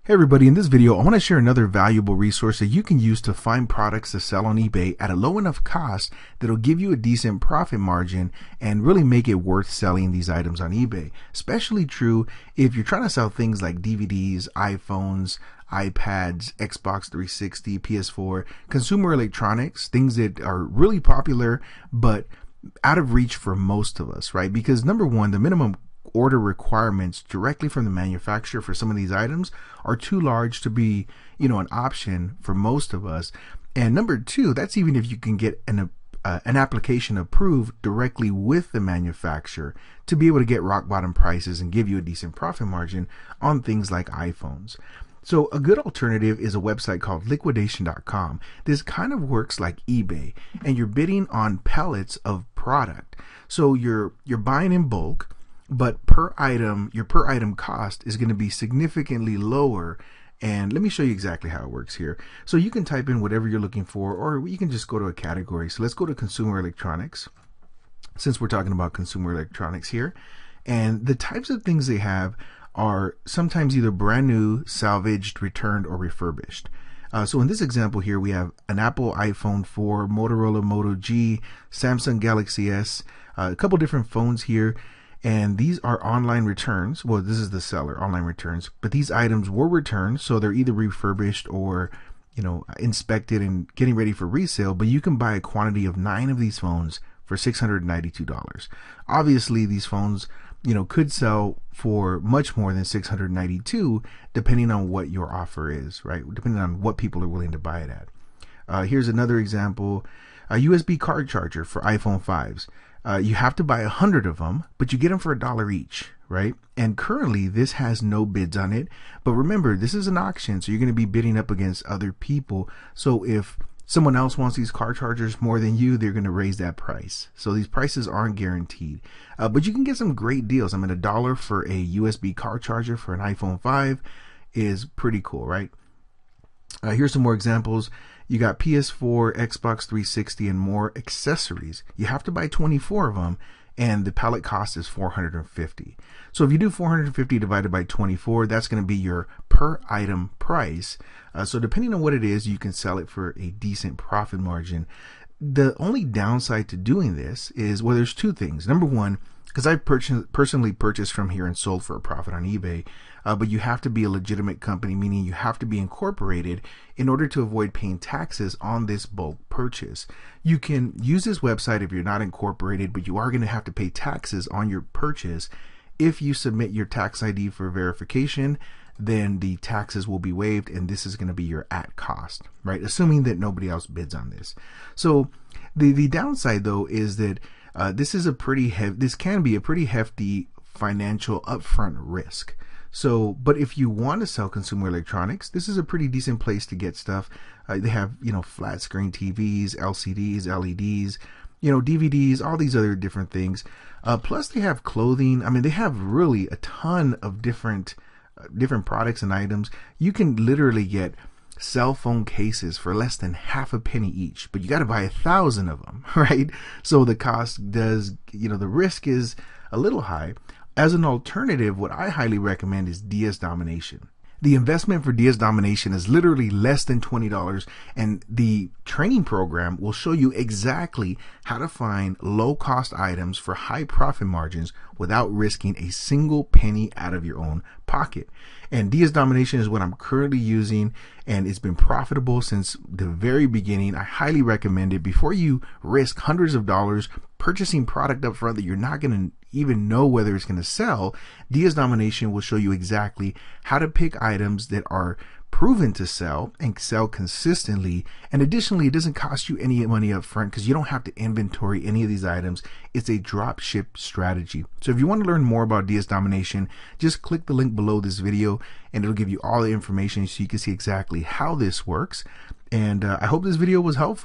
Hey everybody, in this video I want to share another valuable resource that you can use to find products to sell on eBay at a low enough cost that'll give you a decent profit margin and really make it worth selling these items on eBay. Especially true if you're trying to sell things like DVDs, iPhones, iPads, Xbox 360, PS4, consumer electronics, things that are really popular but out of reach for most of us, right? Because number one, the minimum order requirements directly from the manufacturer for some of these items are too large to be, an option for most of us. And number two, that's even if you can get an application approved directly with the manufacturer to be able to get rock bottom prices and give you a decent profit margin on things like iPhones. So a good alternative is a website called liquidation.com. This kind of works like eBay, and you're bidding on pallets of product. So you're buying in bulk, but your per item cost is going to be significantly lower. And let me show you exactly how it works here. So you can type in whatever you're looking for, or you can just go to a category. So let's go to consumer electronics, since we're talking about consumer electronics here. And the types of things they have are sometimes either brand new, salvaged, returned, or refurbished. So in this example here, we have an Apple iPhone 4, Motorola Moto G, Samsung Galaxy S, a couple different phones here. And these are online returns. Well, this is the seller, online returns. But these items were returned, so they're either refurbished or, inspected and getting ready for resale. But you can buy a quantity of 9 of these phones for $692. Obviously, these phones, could sell for much more than $692, depending on what your offer is, right? Depending on what people are willing to buy it at. Here's another example: a USB card charger for iPhone 5s. You have to buy 100 of them, but you get them for $1 each, right? And currently this has no bids on it. But remember, this is an auction, so you're going to be bidding up against other people. So if someone else wants these car chargers more than you, they're going to raise that price. So these prices aren't guaranteed. But you can get some great deals. I mean, $1 for a USB car charger for an iPhone 5 is pretty cool, right? Here's some more examples. You got PS4, Xbox 360, and more accessories. You have to buy 24 of them, and the pallet cost is $450. So if you do 450 divided by 24, that's going to be your per item price. So depending on what it is, you can sell it for a decent profit margin. The only downside to doing this is, well, there's two things. Number one, because I've personally purchased from here and sold for a profit on eBay, but you have to be a legitimate company, meaning you have to be incorporated in order to avoid paying taxes on this bulk purchase. You can use this website if you're not incorporated, but you are going to have to pay taxes on your purchase. If you submit your tax ID for verification, then the taxes will be waived, and this is going to be your at cost, right? Assuming that nobody else bids on this. So the downside though is that this can be a pretty hefty financial upfront risk. So, but if you want to sell consumer electronics, this is a pretty decent place to get stuff. They have, flat screen TVs, LCDs, LEDs, DVDs, all these other different things. Plus they have clothing. I mean, they have really a ton of different products and items. You can literally get cell phone cases for less than half a penny each, but you got to buy 1,000 of them, right? So the cost does, the risk is a little high. As an alternative, what I highly recommend is DS Domination. The investment for DS Domination is literally less than $20, and the training program will show you exactly how to find low-cost items for high profit margins without risking a single penny out of your own pocket. And DS Domination is what I'm currently using, and it's been profitable since the very beginning. I highly recommend it. Before you risk hundreds of dollars purchasing product up front that you're not going to even know whether it's going to sell, DS Domination will show you exactly how to pick items that are proven to sell and sell consistently. And additionally, it doesn't cost you any money up front because you don't have to inventory any of these items. It's a drop ship strategy. So if you want to learn more about DS Domination, just click the link below this video and it'll give you all the information so you can see exactly how this works. And I hope this video was helpful.